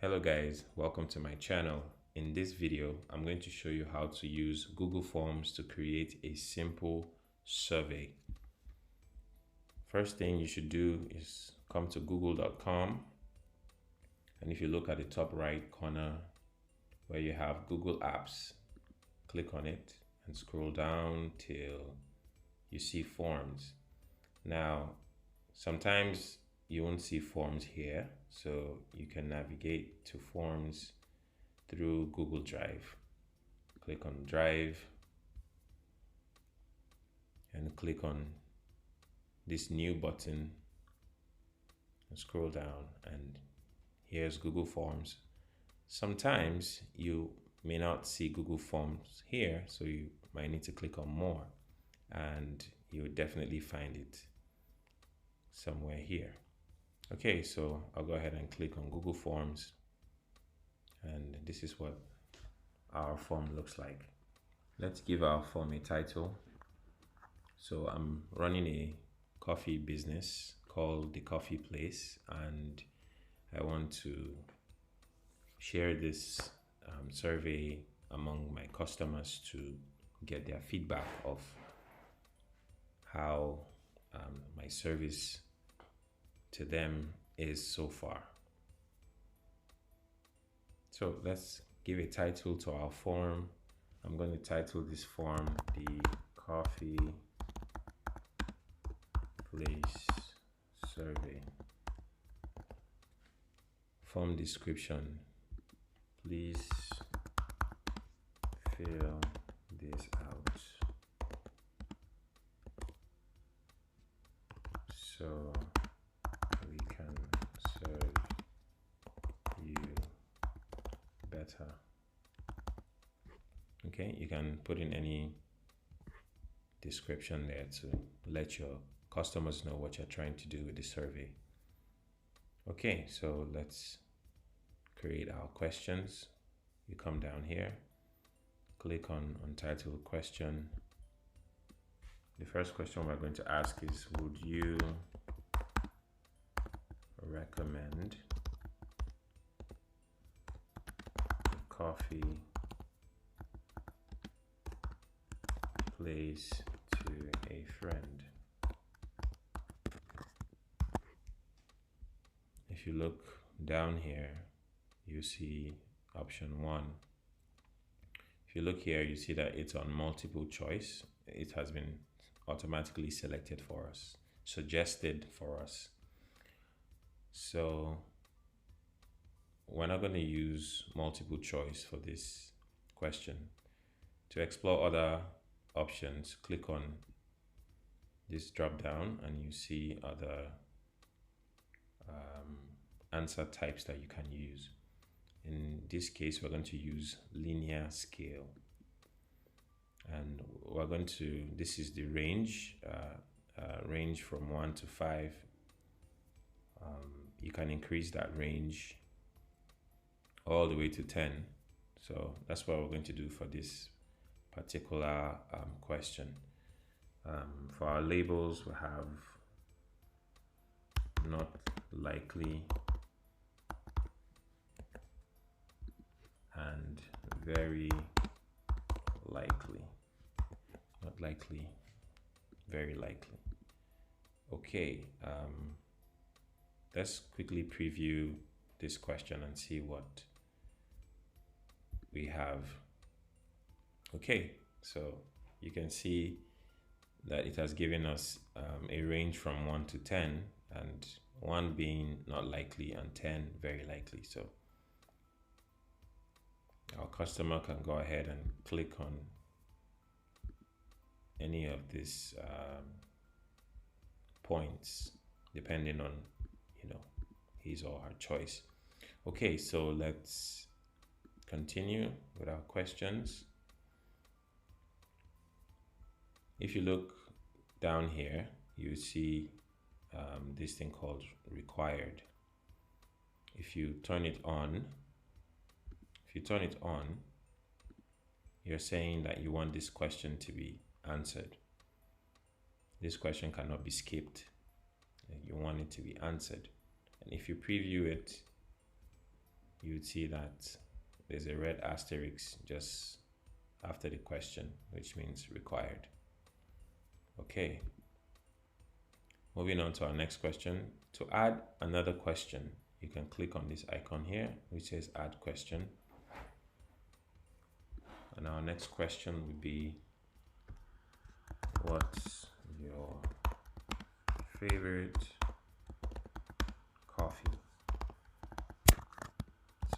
Hello guys, welcome to my channel. In this video, I'm going to show you how to use Google Forms to create a simple survey. First thing you should do is come to google.com, and if you look at the top right corner where you have Google Apps, click on it and scroll down till you see Forms. Now, sometimes you won't see Forms here, so you can navigate to Forms through Google Drive. Click on Drive and click on this new button and scroll down, and here's Google Forms. Sometimes you may not see Google Forms here, so you might need to click on More, and you'll definitely find it somewhere here. Okay, so I'll go ahead and click on Google Forms, and this is what our form looks like. Let's give our form a title. So I'm running a coffee business called The Coffee Place, and I want to share this survey among my customers to get their feedback of how my service to them is so far. So let's give a title to our form. I'm going to title this form The Coffee Place Survey. Form description: please fill this out so we can serve you better. Okay, you can put in any description there to let your customers know what you're trying to do with the survey. Okay, so let's create our questions. You come down here, click on Untitled Question. The first question we're going to ask is, would you recommend coffee place to a friend? If you look down here, you see option 1. If you look here, you see that it's on multiple choice. It has been automatically selected for us, suggested for us. So we're not going to use multiple choice for this question. To explore other options, click on this drop down and you see other answer types that you can use. In this case, we're going to use linear scale, and we're going to, this is the range, range from 1 to 5. You can increase that range all the way to 10. So that's what we're going to do for this particular question. For our labels, we have not likely and very likely. Not likely, very likely. Okay, let's quickly preview this question and see what we have. Okay, so you can see that it has given us a range from 1 to 10, and 1 being not likely and 10 very likely. So our customer can go ahead and click on any of these points depending on, his or her choice. Okay, so let's continue with our questions. If you look down here, you see this thing called required. If you turn it on, you're saying that you want this question to be answered. This question cannot be skipped. You want it to be answered. And if you preview it, you would see that there's a red asterisk just after the question, which means required. Okay. Moving on to our next question. To add another question, you can click on this icon here, which says add question. And our next question would be, what's your favorite coffee?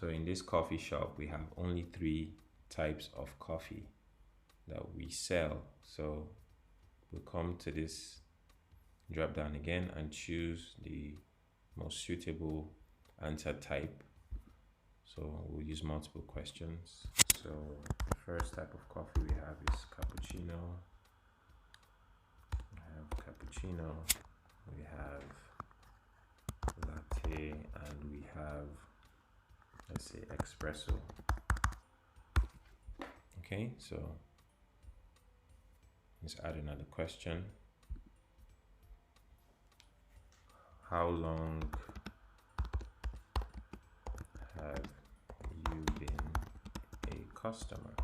So in this coffee shop, we have only 3 types of coffee that we sell. So we'll come to this drop down again and choose the most suitable answer type. So we'll use multiple questions. So the first type of coffee we have is cappuccino. We have cappuccino, we have latte, and we have, let's say, espresso. Okay, so let's add another question. How long have you been a customer?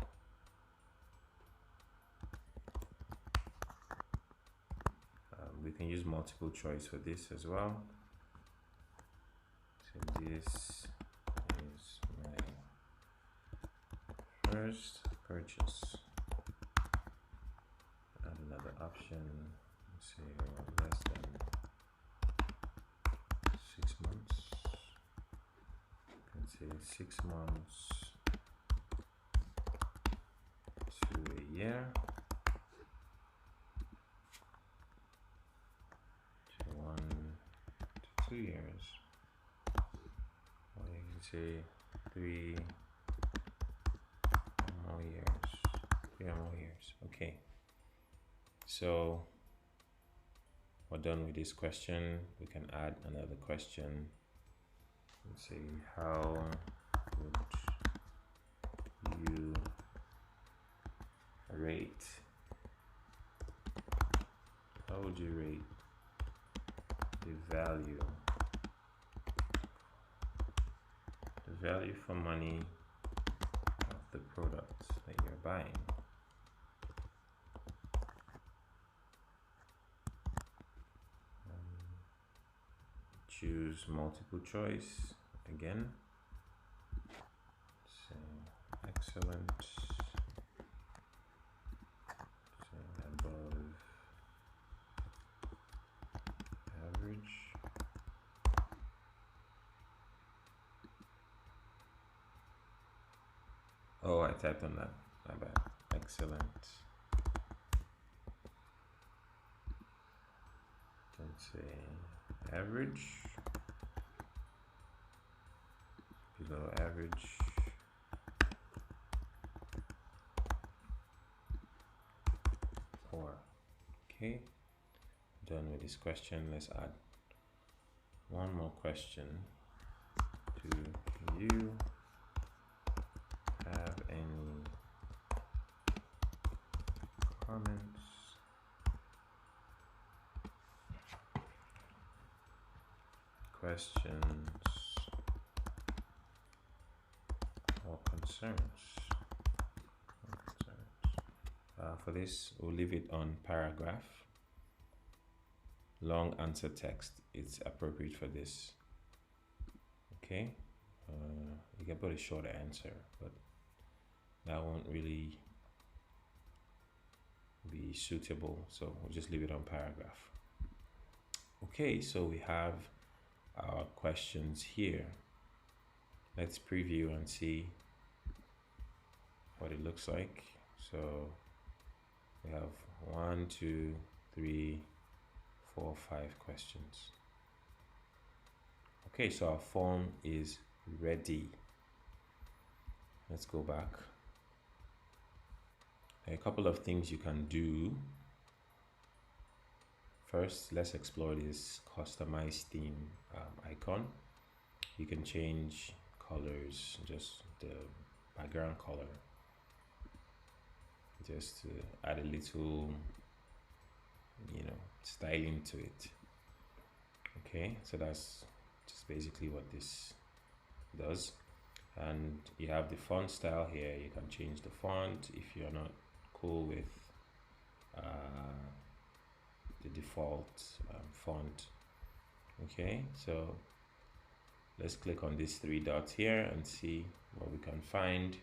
We can use multiple choice for this as well. So this is my first purchase. Add another option. Let's say less than 6 months. You can say 6 months to a year. To 1 to 2 years. Or you can say 3 more years. 3 more years. Okay. So we're done with this question. We can add another question. Let's say, how would you rate the value for money of the product that you're buying? Choose multiple choice again. So excellent. So above average. Oh, I typed on that. My bad. Excellent. Let's say average. Below average. Poor. Okay. Done with this question. Let's add one more question. Do you have any comments questions or concerns? For this, we'll leave it on paragraph. Long answer text, it's appropriate for this. Okay, you can put a short answer, but that won't really be suitable, so we'll just leave it on paragraph. Okay, so we have our questions here. Let's preview and see what it looks like. So we have 1, 2, 3, 4, 5 questions. Okay, so our form is ready. Let's go back. A couple of things you can do. First, let's explore this customize theme icon. You can change colors, just the background color, just to add a little, styling to it. Okay, so that's just basically what this does. and you have the font style here. You can change the font if you're not cool with the default font. Okay, so let's click on these three dots here and see what we can find.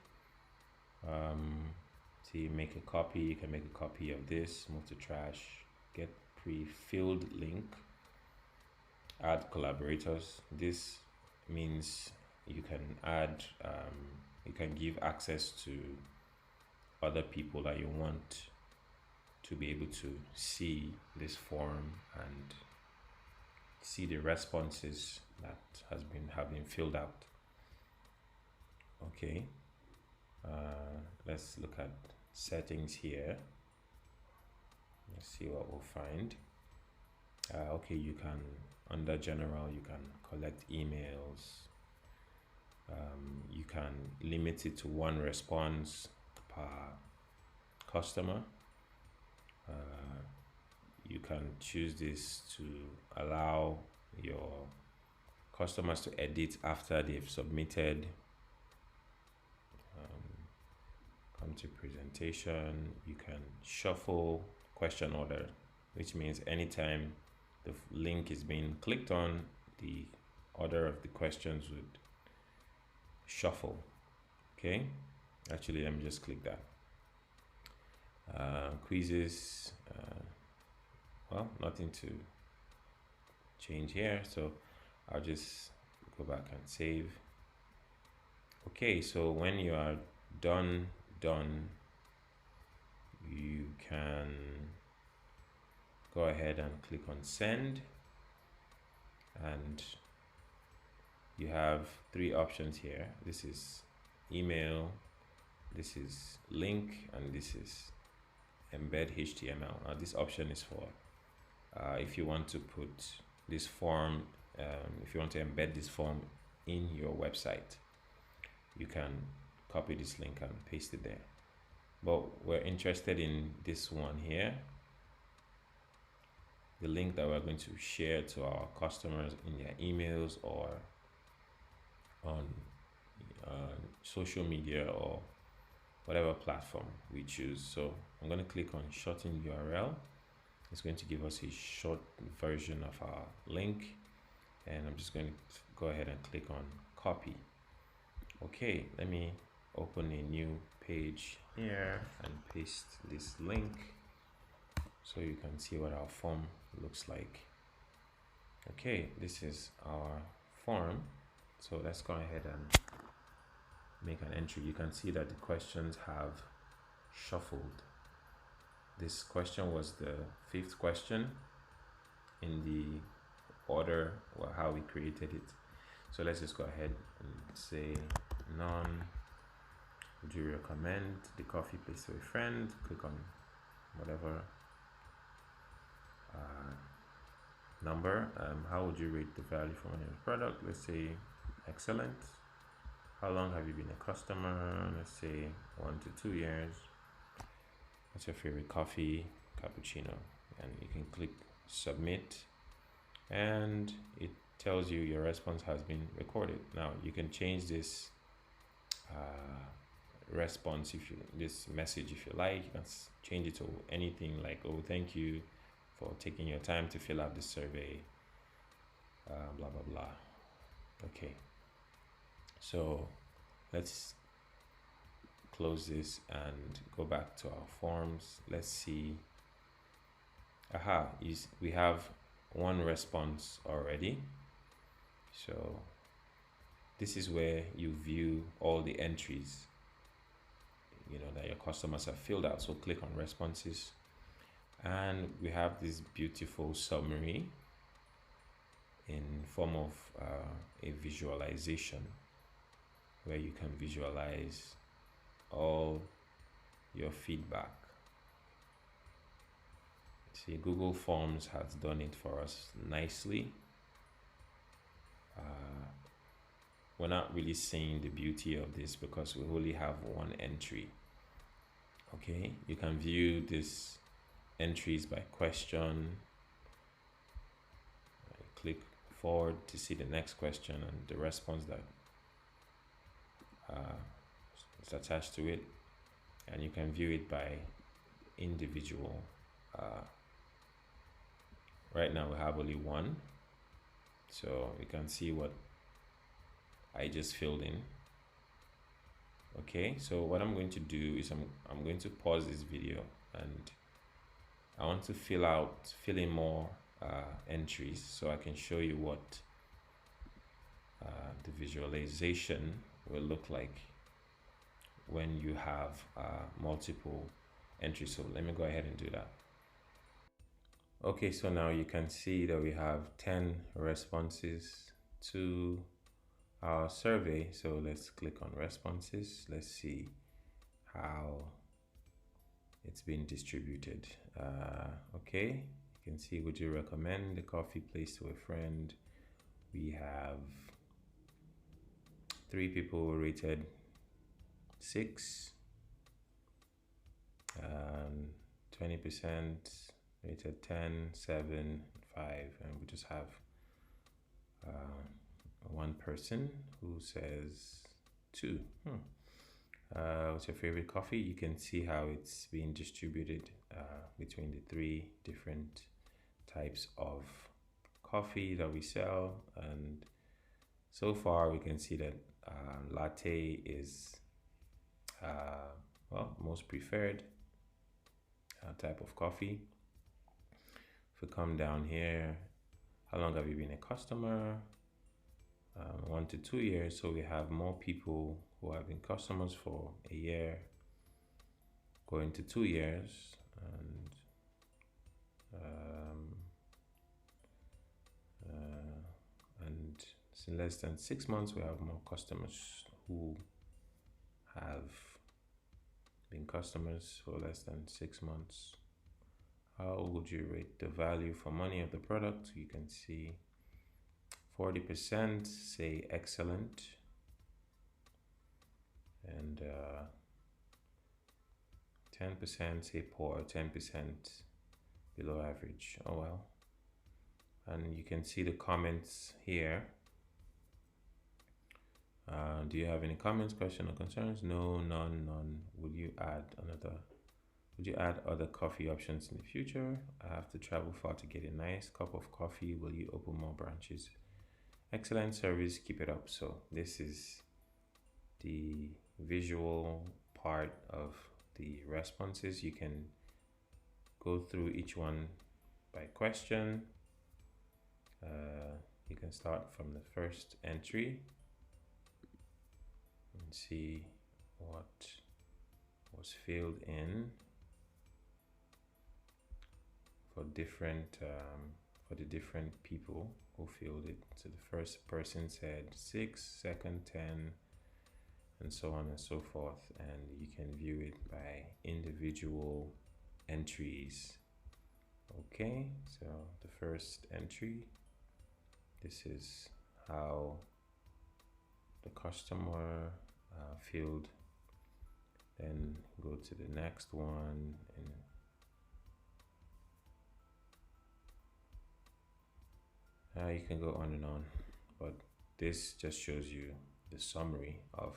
See, make a copy. You can make a copy of this, move to trash, get pre-filled link, add collaborators. This means you can add, you can give access to other people that you want to be able to see this form and see the responses that have been filled out. Okay, let's look at settings here. Let's see what we'll find. Okay, you can, under general, you can collect emails. You can limit it to one response per customer. You can choose this to allow your customers to edit after they've submitted. Come to presentation. You can shuffle question order, which means anytime the link is being clicked on, the order of the questions would shuffle. Okay, actually, let me just click that. Quizzes, well, nothing to change here, so I'll just go back and save. Okay, so when you are done, you can go ahead and click on send, and you have three options here. This is email, this is link, and this is embed HTML. Now this option is for if you want to put this form, if you want to embed this form in your website, you can copy this link and paste it there. But we're interested in this one here, the link that we're going to share to our customers in their emails or on social media or whatever platform we choose. So I'm going to click on shorten URL. It's going to give us a short version of our link, and I'm just going to go ahead and click on copy. Okay, let me open a new page here and paste this link so you can see what our form looks like. Okay, this is our form. So let's go ahead and make an entry. You can see that the questions have shuffled. This question was the 5th question in the order or how we created it. So let's just go ahead and say none. Would you recommend the coffee place to a friend? Click on whatever number. How would you rate the value for your product? Let's say excellent. How long have you been a customer? Let's say 1 to 2 years. What's your favorite coffee? Cappuccino. And you can click submit, and it tells you your response has been recorded. Now you can change this response this message if you like. You can change it to anything like, oh, thank you for taking your time to fill out the survey, blah blah blah. Okay, so let's close this and go back to our forms. Let's see. We have one response already. So this is where you view all the entries, that your customers have filled out. So click on responses, and we have this beautiful summary in form of a visualization where you can visualize all your feedback. See, Google Forms has done it for us nicely. We're not really seeing the beauty of this because we only have one entry. Okay, you can view these entries by question. Click forward to see the next question and the response that it's attached to it, and you can view it by individual. Right now we have only one, so you can see what I just filled in. Okay, so what I'm going to do is I'm going to pause this video, and I want to fill in more entries so I can show you what the visualization will look like when you have multiple entries. So let me go ahead and do that. Okay, so now you can see that we have 10 responses to our survey. So let's click on responses. Let's see how it's been distributed. Okay, you can see, would you recommend the coffee place to a friend? We have 3 people rated 6, 20% rated 10, 7, 5, and we just have one person who says 2. What's your favorite coffee? You can see how it's being distributed between the 3 different types of coffee that we sell, and so far we can see that latte is well, most preferred type of coffee. If we come down here, how long have you been a customer? 1 to 2 years. So we have more people who have been customers for a year going to 2 years, and in less than 6 months we have more customers who have been customers for less than 6 months. How would you rate the value for money of the product? You can see 40% say excellent, and 10% say poor, 10% below average. Oh well. And you can see the comments here. Do you have any comments, questions, or concerns? No, none. Would you add other coffee options in the future? I have to travel far to get a nice cup of coffee. Will you open more branches? Excellent service, keep it up. So this is the visual part of the responses. You can go through each one by question. You can start from the first entry and see what was filled in for the different people who filled it. So the first person said 6, second 10, and so on and so forth, and you can view it by individual entries. Okay, so the first entry, this is how the customer filled. Then go to the next one, and you can go on and on, but this just shows you the summary of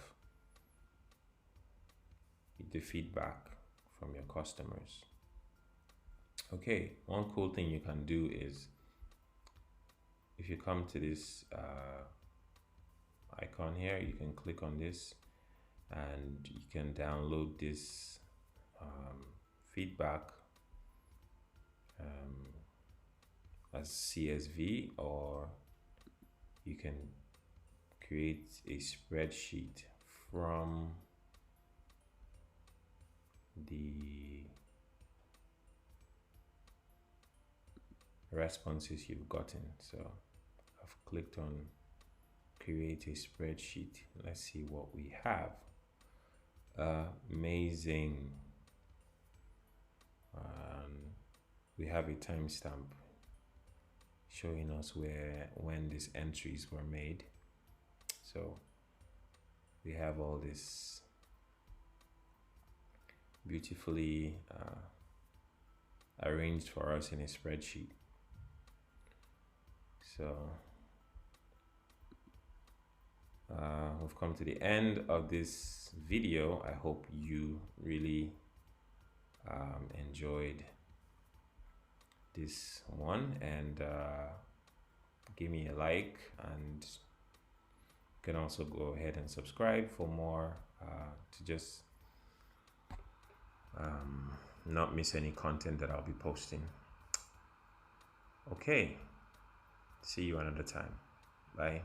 the feedback from your customers. Okay, one cool thing you can do is, if you come to this icon here, you can click on this and you can download this feedback as CSV, or you can create a spreadsheet from the responses you've gotten. So I've clicked on create a spreadsheet. Let's see what we have. Amazing. We have a timestamp showing us when these entries were made. So we have all this beautifully arranged for us in a spreadsheet. So we've come to the end of this video. I hope you really enjoyed this one, and give me a like, and you can also go ahead and subscribe for more to just not miss any content that I'll be posting. Okay, see you another time. Bye.